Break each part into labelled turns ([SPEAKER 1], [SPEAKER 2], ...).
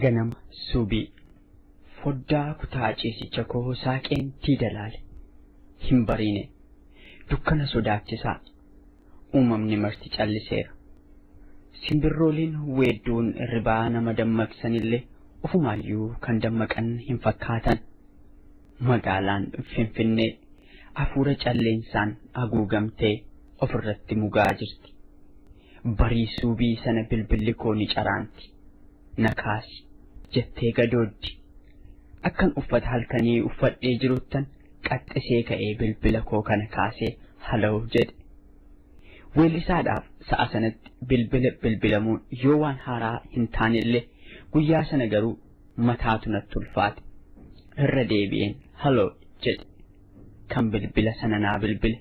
[SPEAKER 1] ganama subii foddaa kutaa ciisicha koo saaqeen tiidalaale hin bariine dukkana sodaachisaa uumamni marti calliseera simbirrooliin weedduun irribaa nama dammaqsanillee ofumaayyuu kan dammaqan hin fakkaatan magaalaan Finfinnee afuura calleensaan haguugamtee ofirratti mugaa jirti barii subii sana bilbilli koo ni caraanti nakaasi jettee gadooddi akkan uffata halkanii uffadhee jiruttan qaxxisee ka'ee bilbila koo kana kaasee halaw jedhe weellisaadhaaf sa'a sanatti bilbilamuun yoo waan haaraa hin taanillee guyyaa sana garuu mataatu natti ulfaate irra deebi'een halaw jedhe kan bilbila sana naa bilbile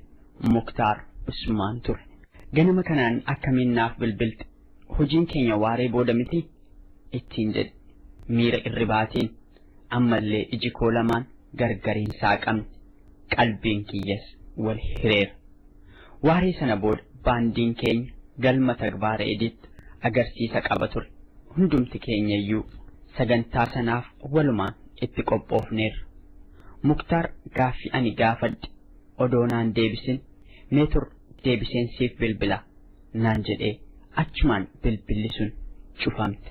[SPEAKER 1] Muktaar Usmaan ture ganama kanaan akkamiin naaf bilbilte hojiin keenya waaree booda miti ittiin jedhe miira irribaatiin ammallee iji koo lamaan gargariin saaqamne qalbiin kiyyas wal hireera waaree sana booda baandiin keenya galma Tagbaara Editti agarsiisa qaba ture hundumti keenya iyyuu sagantaa sanaaf walumaan itti qophoofneerra Muktaar gaaffii ani gaafadhe odoonaan deebisin meetur deebiseen siif bilbila naan jedhee achumaan bilbilli sun cufamte.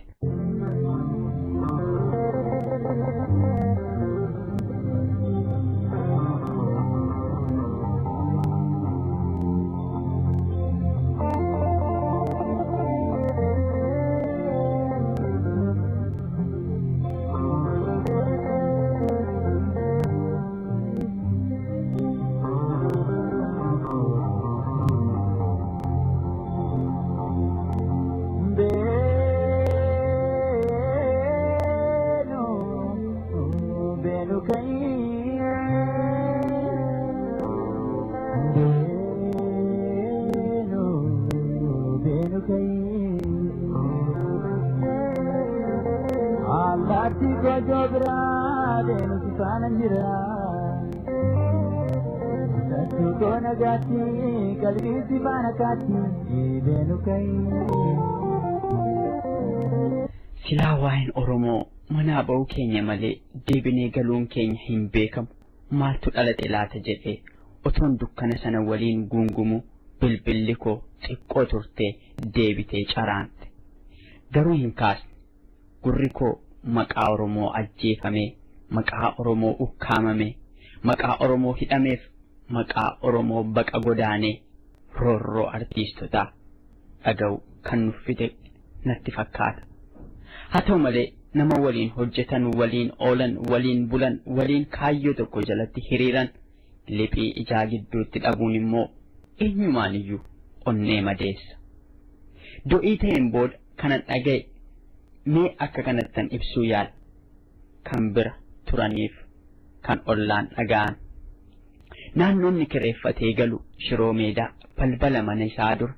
[SPEAKER 1] silaa waa'een Oromoo manaa ba'uu keenya malee deebinee galuun keenya hin beekamu maaltu dhalate laata jedhee otoon dukkana sana waliin guungumu bilbilli koo xiqqoo turtee deebitee caraante garuu hin kaasne gurri koo maqaa Oromoo ajjeefamee maqaa Oromoo ukkaamamee maqaa Oromoo hidhameef maqaa Oromoo baqa godaanee roorroo artiistotaa dhaga'u kan nuffite natti fakkaata haa ta'u malee nama waliin hojjetan waliin oolan waliin bulan waliin kaayyoo tokko jalatti hiriiran liphii ijaa gidduutti dhabuun immoo eenyumaaniyyuu onnee madeessa do'ii ta'een booda kanan dhaga'e mee akka kanattan ibsuu yaala kan bira turaniif kan ollaan dhaga'an naannoonni kireeffatee galu Shiroo Meedaa balbala mana isaa dura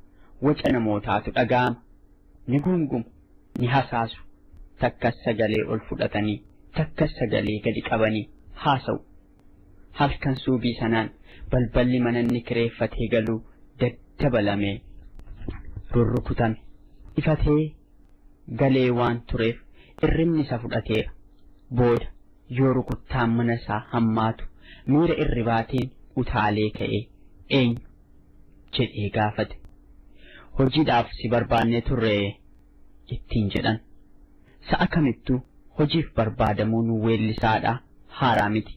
[SPEAKER 1] waca namootaatu dhaga'ama ni guungumu ni hasaasu takkas sagalee ol fudhatanii takkas sagalee gadi qabanii haasa'u halkan suubii sanaan balballi mananni kireeffatee galuu daddabalamee rurrukutame ifatee galee waan tureef irrinni isa fudhateera booda yoo rukuttaan mana isaa hammaatu miira irribaatiin utaalee ka'ee eenyu jedhee gaafate hojiidhaaf si barbaannee turre ittiin jedhan sa'a kamittuu hojiif barbaadamuun weellisaadhaa haaraa miti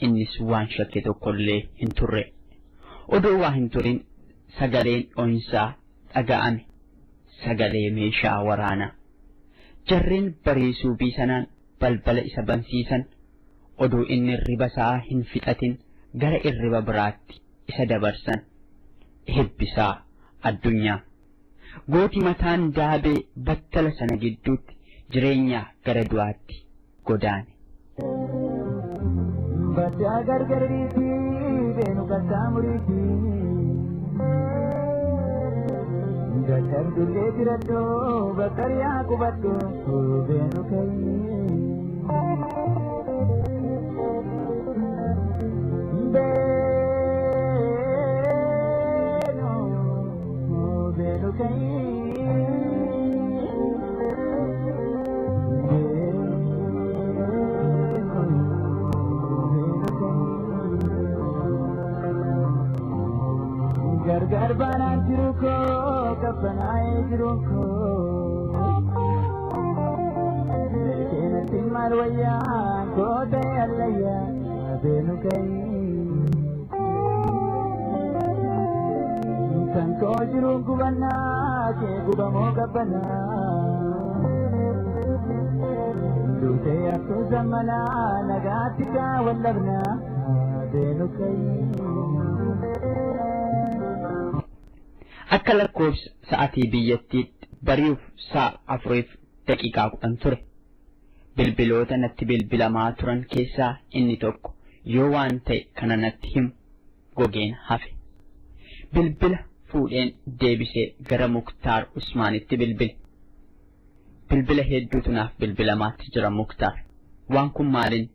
[SPEAKER 1] innis waan shakke tokkollee hin turre odoo waa hin turin sagaleen dho'insaa dhaga'ame sagalee meeshaa waraanaa jarreen bariisuu biisanaan balbala isa bansiisan odoo inni irribasaa hin fixatin gara irriba biraatti isa dabarsan eebbisaa addunyaa gooti mataan daabee battala sana gidduutti jireenyaa gara du'aatti godaane. Baddaa gargariiti beenu gaddaa muriiti gaddar dullee diradhoo bakkariyaa qubadhoo beenu kayii. Beno,
[SPEAKER 2] kabbana ejirunko lekena timar waya kote allaya abenu kai kan ko jirunku banna ke gubamo kabbana dute atu zamana nagatika wallabna abenu kai
[SPEAKER 1] akka lakkoofsa sa'aatii biyyattiitti bari'uuf sa'a 4 daqiiqaa 10 ture. Bilbiloota natti bilbilamaa turan keessaa inni tokko yoo waan ta'e kana natti himu gogeen hafe. Bilbila fuudheen deebisee gara Muktaar Usmaanitti bilbile. Bilbila hedduutu naaf bilbilamaatti jira Muktaar. Waan kun maalin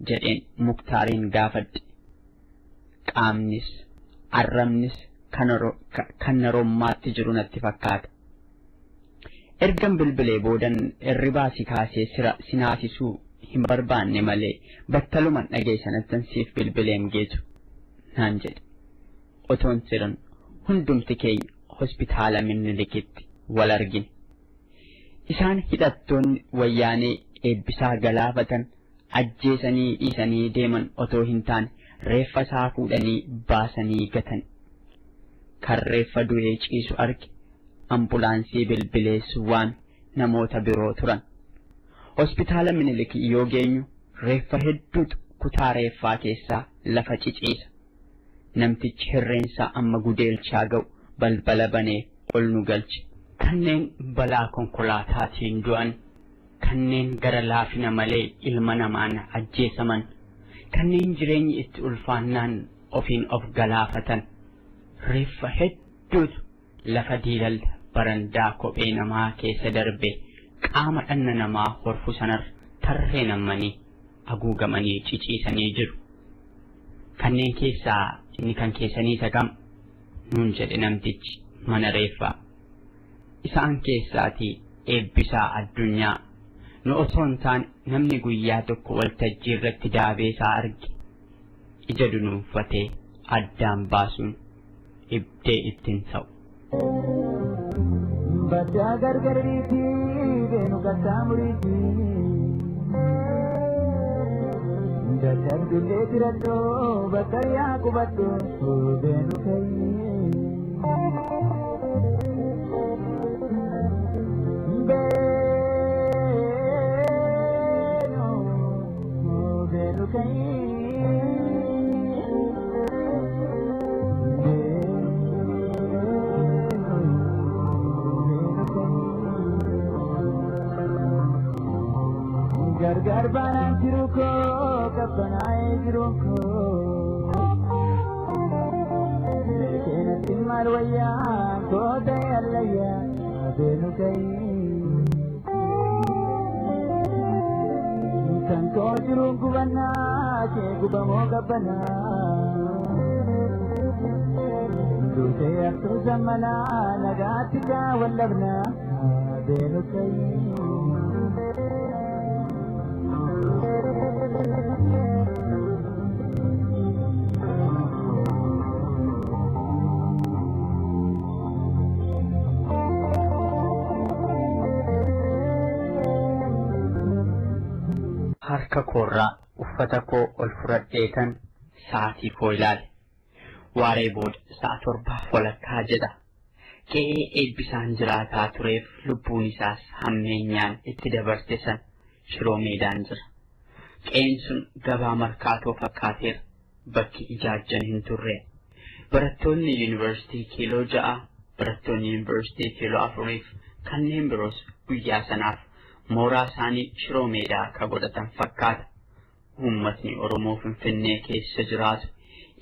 [SPEAKER 1] jedheen Muktaariin gaafadhe. Qaamnis arrabnis kan narommaatti jiru natti fakkaata. Ergan bilbilee boodan irribaa si kaasee sinaasisuu hin barbaanne malee battaluman dhageessanattan siif bilbileem geetu naan jedhe. Otoon siran hundumti keenya hospitaala Minilikitti wal argine. Isaan hidhattoonni wayyaanee eebbisaa galaafatan ajjeesanii dhiisanii deeman otoo hin taane reeffa isaa fuudhanii baasanii gatan. Kan reeffa du'ee ciisu arge ambulaansii bilbileessu waan namoota biroo turan. Hospitaala Minilik yoo geenyu reeffa hedduutu kutaa reeffaa keessaa lafa ciciisa. Namtichi hirreensaa amma gudeelchaa ga'u balbala banee ol nu galche. Kanneen balaa konkolaataatiin du'an, kanneen gara laafina malee ilma namaan ajjeesaman, kanneen jireenyi itti ulfaannaan ofiin of galaafatan. Reeffa hedduutu lafa diilalla barandaa kophee namaa keessa darbe qaama dhanna namaa horfu sanar tarree nammanii haguugamanii ciciisanii jiru. Kanneen keessaa inni kan keessanii sagam nuun jedhe namtichi mana reeffaa. Isaan keessaatii eebbisaa addunyaa nu osoo hin taane namni guyyaa tokko waltajjii irratti daabeesaa arge ija dunuunfatee addaan baasuun ibdee ittiin ta'u.
[SPEAKER 2] Baddaa gargariiti deemu qaxxaamuriiti dadhabdullee tiradhoo bakka yaa qubadhoo deemu kayii deemu kayii gargar banaan jiru koo kabbanaa'ee jiru koo lekeenatti maal wayyaa koota allayyaa adeemu kayii kan koo jiru gubannaa kee gubamoo kabbanaa duutee aftuu zammanaa nagaatti kaa wallabnaa adeemu kayii
[SPEAKER 1] harka koorraa uffata koo ol fudhadheetan sa'aatii koo ilaale. Waaree booda sa'a 7:00 jedha. Qe'ee eebbisaan jiraataa tureef lubbuun isaas hammeenyaan itti dabarse san Shiroo Meedaan jira. Qe'een sun gabaa markaatoo fakkaateera. Bakki ijaajjan hin turre. Barattoonni yuunivarsiitii kiiloo 6, barattoonni yuunivarsiitii kiiloo 4 kanneen biroos guyyaa sanaaf mooraa isaanii Shiroo Meedaa akka godhatan fakkaata. Uummatni Oromoo Finfinnee keessa jiraatu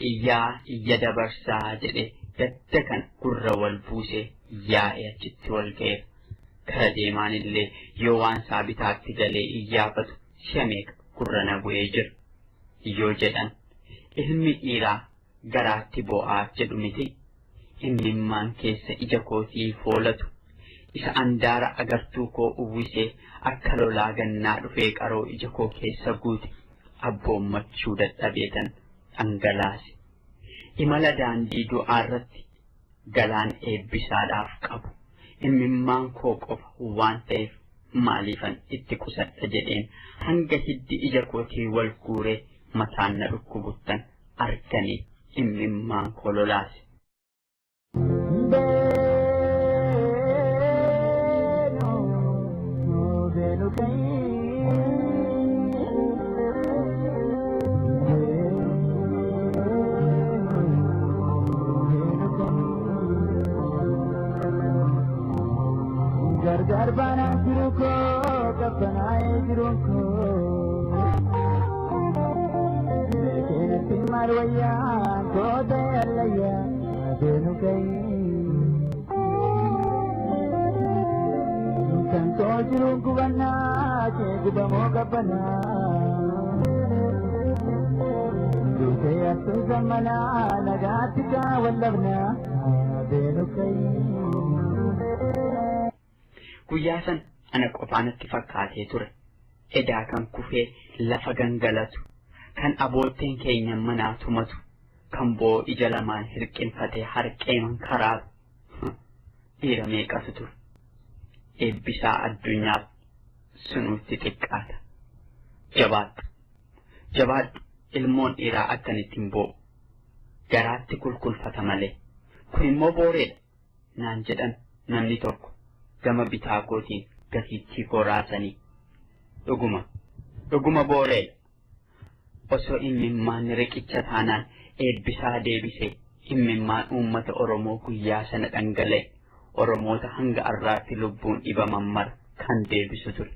[SPEAKER 1] iyya dabarsaa jedhee gadda kana gurra wal buusee yaa'ee achitti wal ga'eera. Kara deemaan illee yoo waan saabitaatti galee iyyaafatu si'a meeqa gurra na bu'ee jira. Yoo jedhan ilmi dhiiraa garaatti boo'aa jedhu miti. Imimmaan keessa ija kootii foolatu. Isa andaara agartuu koo uwwisee akka lolaa gannaa dhufee qaroo ija koo keessa guute abboommachuu dadhabeetan dhangalaase. Imala daandii du'aa irratti galaan eebbisaadhaaf qabu imimmaan koo qofa waan ta'eef maaliifan itti qusadha jedheen hanga hiddi ija kootii wal guuree mataan na dhukkubuttan arganii imimmaan koo lolaase.
[SPEAKER 2] Garbana jiruko kapanae jiruko Lekena timarwaya kode alaya adenu kai Kanto jiruko bana ke gubamo kapana Duke asu zamana nagatika wallabna adenu kai
[SPEAKER 1] Guyyaa san ana qofaanatti fakkaatee ture. Edaa kan kufee lafa gangalatu, kan abootteen keenya manaa tumatu, kan boo ija lamaan hirqinfatee harqeeman karaatu. Dhiira meeqatu ture. Eebbisaa addunyaaf sunuutti xiqqaata. Jabaadhu ilmoon dhiiraa akkanittiin boo'u. Garaatti kulkulfata malee. Kun immoo booreedha naan jedhan namni tokko. Gama bitaa kootiin gatiittii koo raasanii dhuguma booreedha. Osoo imimmaan riqicha taanaan eebbisaa deebisee imimmaan uummata Oromoo guyyaa sana dhangala'e Oromoota hanga arraatti lubbuun dhibaman mara kan deebisu ture.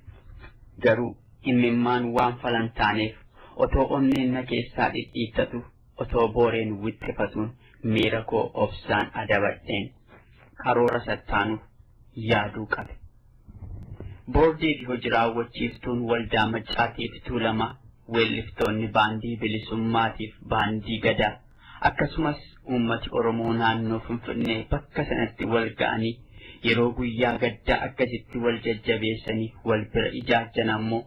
[SPEAKER 1] Garuu imimmaan waan falan taaneef otoo onneen na keessaa dhidhiittatu otoo booreen wixxifatuun miira koo obsaan adabadheen karoora sattaanuuf yaaduu qabe. Boordii fi hojii raawwachiiftuun waldaa Maccaatiif Tuulamaa, weelliftoonni baandii bilisummaatiif baandii gadaa, akkasumas uummati Oromoo naannoo Finfinnee bakka sanatti wal ga'anii yeroo guyyaa gaddaa akkasitti wal jajjabeessanii wal bira ijaajjan ammoo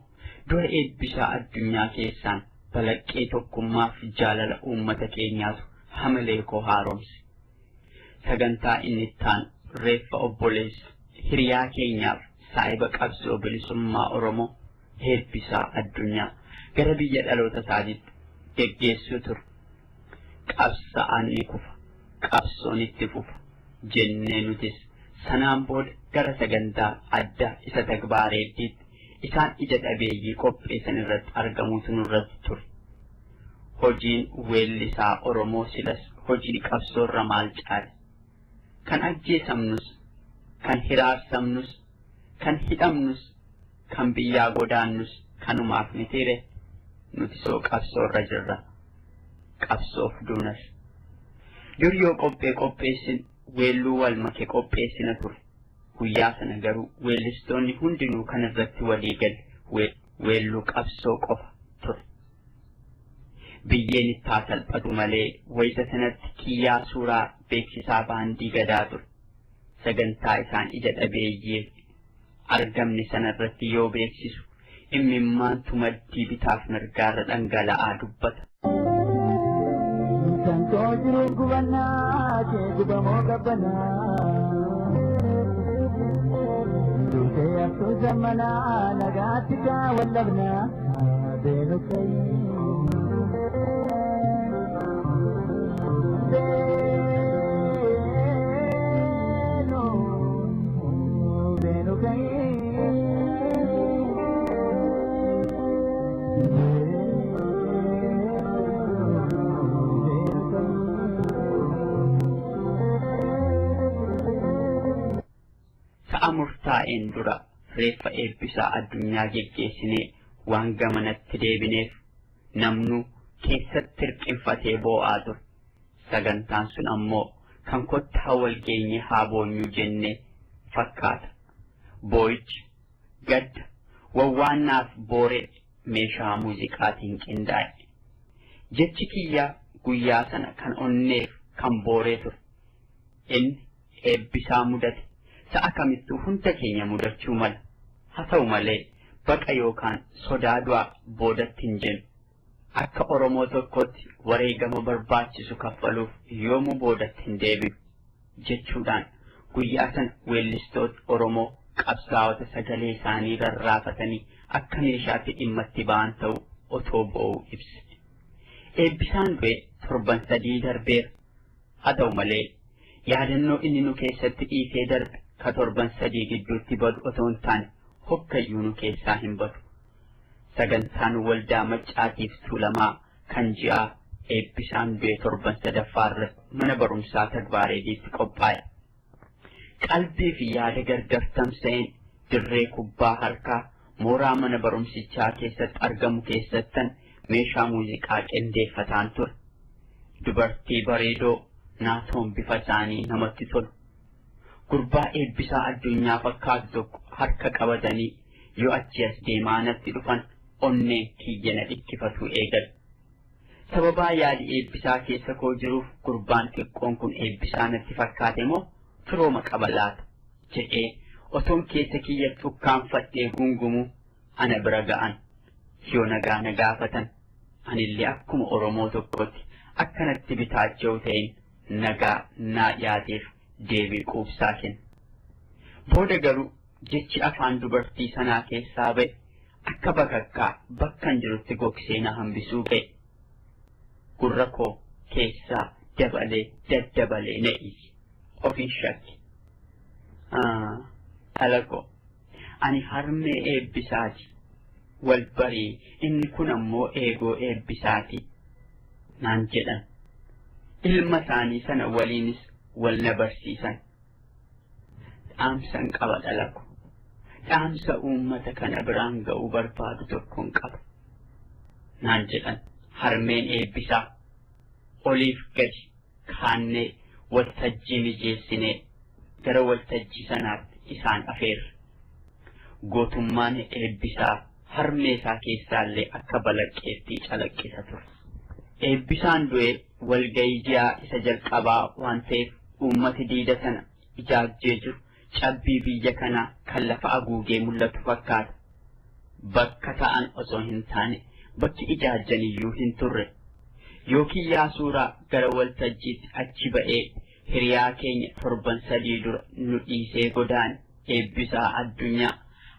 [SPEAKER 1] dura eebbisaa addunyaa keessaan balaqqee tokkummaaf jaalala uummata keenyaatu hamilee koo haaromse. Sagantaa inni ittaan reeffa obboleessa hiriyaa keenyaaf saahiba qabsoo bilisummaa Oromoo eebbisaa addunyaa gara biyya dhaloota isaatiitti geggeessuu ture. Qabsa'aan ni kufa, qabsoon itti fufa jennee nutis sanaan booda gara sagantaa addaa isa tagbaareettiitti isaan ija dhabeeyyii qopheessan irratti argamuutu nurratti ture. Hojiin weellisaa Oromoo silas hojii qabsoorra maal caale? Kan ajjeesamnus, kan hiraarsamnus, kan hidhamnus, kan biyyaa godaannus kanumaaf mitiire nuti soo qabsoorra jirra. Qabsoof duunas. Dur yoo qopheessin weelluu wal make qopheessina ture. Guyyaa sana garuu weellistoonni hundinuu kan irratti walii gale weelluu qabsoo qofa ture. Biyyeen itti salphatu malee wayita sanatti kiyyaa suuraa beeksisaa baandii gadaa ture. Sagantaa isaan ija dhabeeyyii argamne sanarratti yoo beeksisu imimmaantu maddii bitaaf mirgaarra dhangala'aa dubbata.
[SPEAKER 2] Kanto jiruko bana ke gubamo kapana Duke asu zamana nagatika wallabna adenu kai Adenu kai
[SPEAKER 1] Murtaa'een dura reeffa eebbisaa addunyaa geggeessinee waan gamanatti deebineef namnu keessatti hirqinfatee boo'aa ture. Sagantaan sun ammoo kan kottaa wal geenye haa boonyuu jennee fakkaata. Boo'ichi gadda wawwaannaaf booree meeshaa muuziqaatiin qindaa'e. Jechi kiyyaa guyyaa sana kan onneef kan booree ture. Inni eebbisaa mudate. Sa'a kamittuu hunda keenya mudachuu mala. Haa ta'u malee baqa yookaan sodaa du'aa boodatti hin jennu. Akka Oromoo tokkotti wareegama barbaachisu kaffaluuf yoomuu boodatti hin deebi'u jechuudhaan guyyaa sana weellistoota Oromoo qabsaa'ota sagalee isaanii rarraafatanii akka meeshaatti dhimma itti ba'an ta'u otoo bo'uu ibse. Eebbisaan du'e torban 3 darbeera. Haa ta'u malee yaadannoo inni nu keessatti dhiisee darbe ka torban 3 gidduutti badu otoo hin taane hokkayyuu nu keessaa hin badu. Sagantaan waldaa Maccaatiif Tuulamaa kan ji'aa eebbisaan du'e torban 3ffaa irratti mana barumsaa Tagbareediitti qophaa'e. Qalbii fi yaada gargar tamsa'een dirree kubbaa harkaa mooraa mana barumsichaa keessatti argamu keessattan meeshaa muuziqaa qindeeffataan ture. Dubartii bareedoo naatoon bifa isaanii namatti tolu. Gurbaa eebbisaa addunyaa fakkaatu tokko harka qabatanii yoo achi as deemaa natti dhufan onneen kiyyana dhikkifatu eegalu. Sababaa yaadi eebbisaa keessa koo jiruuf gurbaan xiqqoon kun eebbisaa natti fakkaate moo firooma qaba laata jedhee otoon keessa kiyya tukkaanfadhee gungumu ana bira ga'an. Yoo nagaa na gaafatan anillee akkuma Oromoo tokkotti akkanatti bitaacha'u ta'een nagaa naa dhiyaateef deebii quubsaa kenna. Booda garuu jechi afaan dubartii sanaa keessaa ba'e akka bakakkaa bakkan jirutti gogsee na hambisuu ga'e. Gurra koo keessaa daddabalee na iyye. Ofiin shakki. Dhala koo ani harmee eebbisaati. Wal barii inni kun ammoo eegoo eebbisaati naan jedhan. Ilma isaanii sana waliinis wal na barsiisan. Dhaamsan qaba dhala koo. Dhaamsa uummata kana biraan ga'uu barbaadu tokkoon qaba naan jedhan. Harmeen eebbisaa oliif gadi kaannee waltajjii mijeessinee gara waltajjii sanaatti isaan afeerre. Gootummaan eebbisaa harmee isaa keessaallee akka balaqqeetti calaqqisa ture. Eebbisaan du'e walga'ii ji'aa isa jalqabaa waan ta'eef uummati diida sana ijaajjee jiru cabbii biyya kanaa kan lafa haguugee mul'atu fakkaata. Bakka ta'an osoo hin taane bakki ijaajjaniyyuu hin turre. Yookiin yaa suuraa gara waltajjiitti achi ba'ee hiriyaa keenya torban 3 dura nu dhiisee godaane eebbisaa addunyaa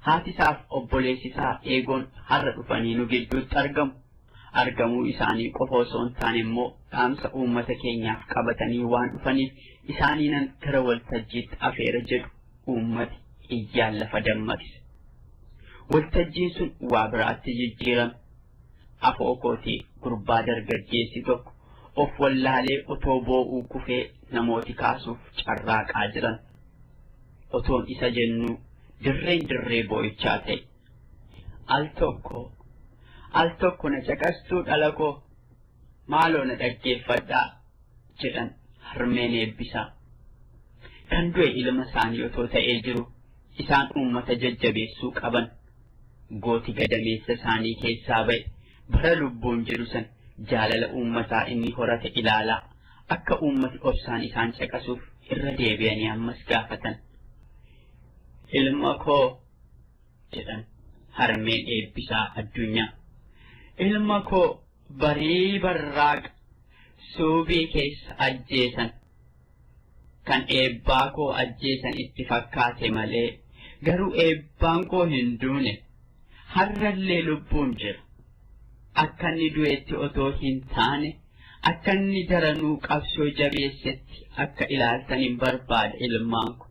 [SPEAKER 1] haatisaaf obboleessisaa eegoon har'a dhufanii nu gidduutti argamuu isaanii qofa osoo hin taane immoo dhaamsa uummata keenyaaf qabatanii waan dhufaniif isaaniinan gara waltajjiitti afeera jedhu uummati iyyaan lafa dammaqse. Waltajjiin sun waa biraatti jijjiirame. Afoo kootii gurbaa dargaggeessi tokko of wallaalee otoo boo'uu kufee namooti kaasuuf carraaqaa jiran. Otoon isa jennuu dirree boo'ichaa ta'e. Al tokko na caqastuu dhala koo maaloo na dhaggeeffadhaa jedhan harmeen eebbisaa. Kan du'e ilma isaanii otoo ta'ee jiru isaan uummata jajjabeessuu qaban. Gooti gadameessa isaanii keessaa ba'e bara lubbuun jiru san jaalala uummataa inni horate ilaalaa akka uummati obsaan isaan caqasuuf irra deebi'anii ammas gaafatan. Ilma koo jedhan harmeen eebbisaa addunyaa. Ilma koo barii barraaqa suubii keessa ajjeesan. Kan eebbaa koo ajjeesan itti fakkaate malee garuu eebbaan koo hin duune har'allee lubbuun jira. Akka inni du'etti otoo hin taane akka inni daranuu qabsoo jabeessetti akka ilaaltan hin barbaada ilmaan ko.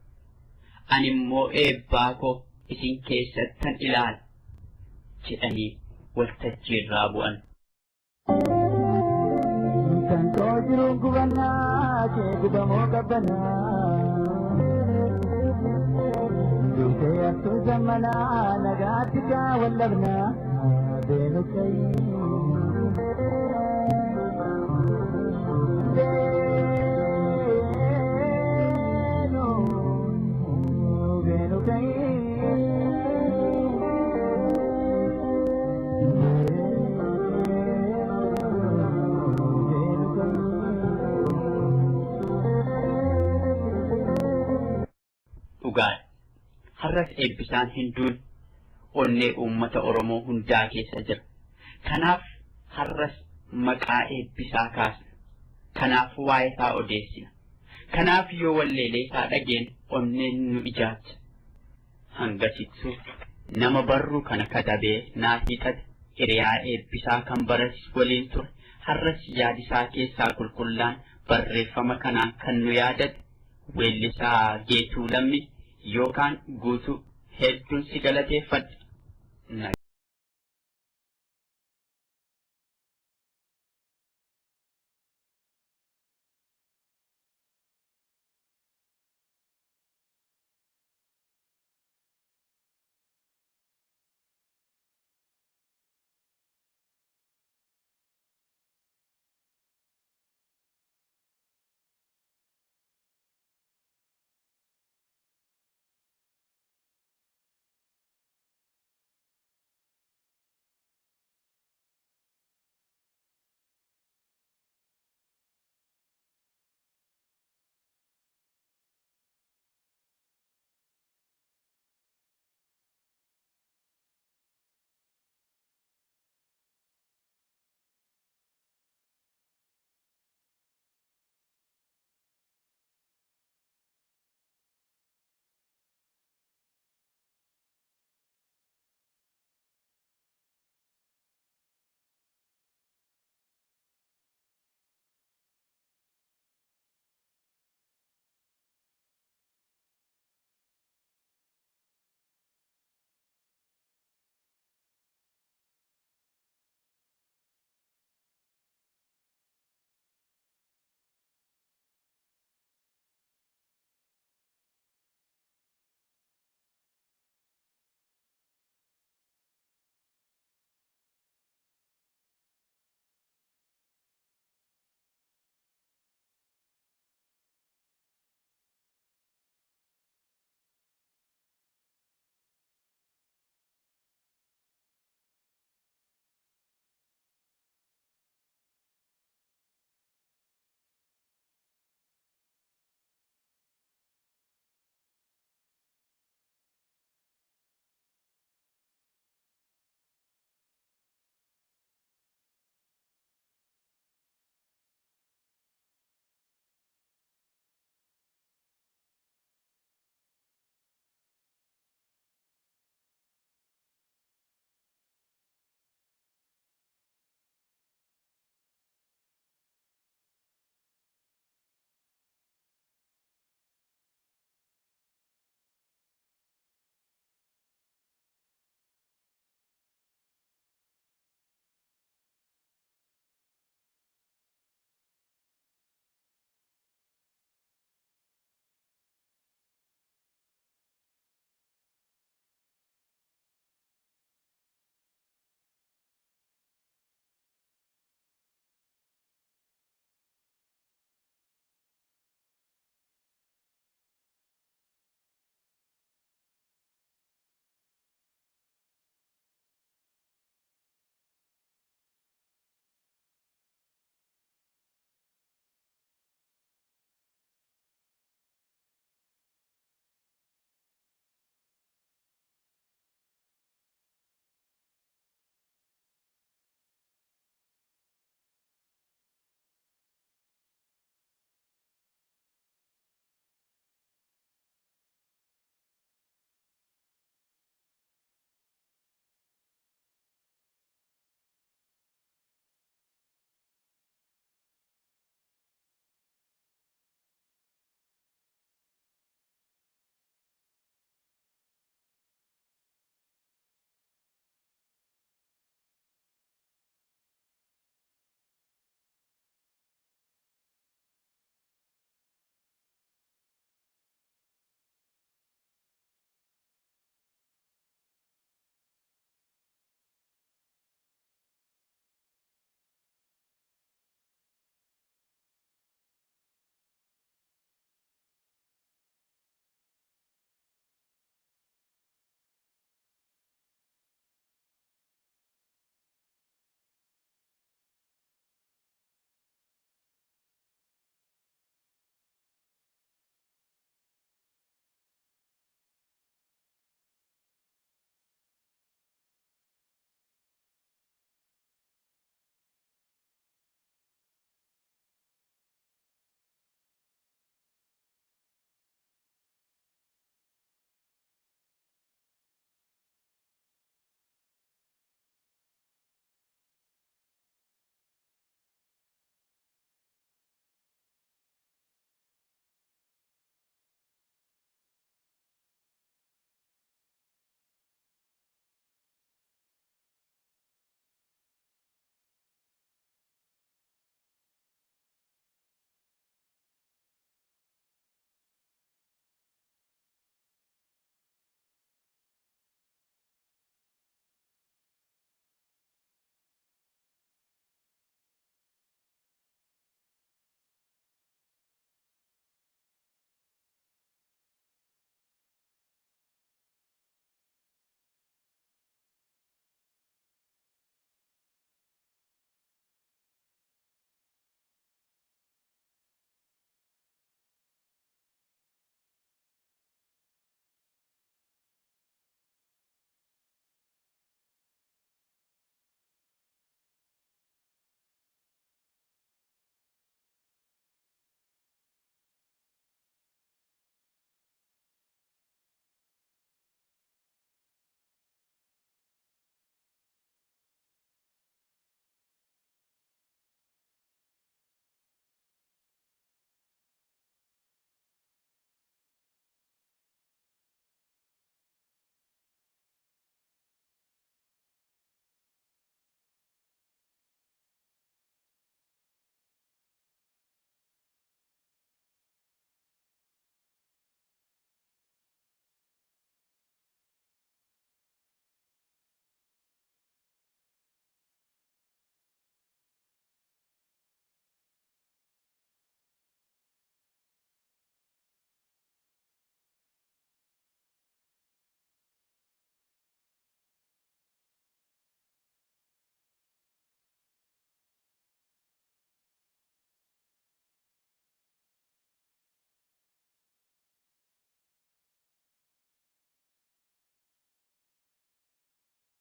[SPEAKER 1] Ani immoo eebbaa koo isin keessattan ilaala jedhanii waltajjii irraa bu'an.
[SPEAKER 2] Kan koo jiruun gubannaa kee gubamoo qabbanaa. Duutee asuu zammanaa nagaatti kaa wallabnaa deemu kayii. Deemu kayii.
[SPEAKER 1] Dhugaan har'as eebbisaan hinduun onnee uummata Oromoo hundaa keessa jira. Kanaaf har'as maqaa eebbisaa kaasna. Kanaaf waa'ee isaa odeessina. kanaaf yoo walleelee isaa dhageen onneen nu ijaacha hangasitsu nama barruu kana katabee naa hiixate hiriyaa eebbisaa kan baras waliin ture har'as yaadisaa keessaa qulqullaan barreeffama kanaan kan nu yaadate weellisaa Geetuu Lammii yookaan Guutuu hedduun si galateeffadha.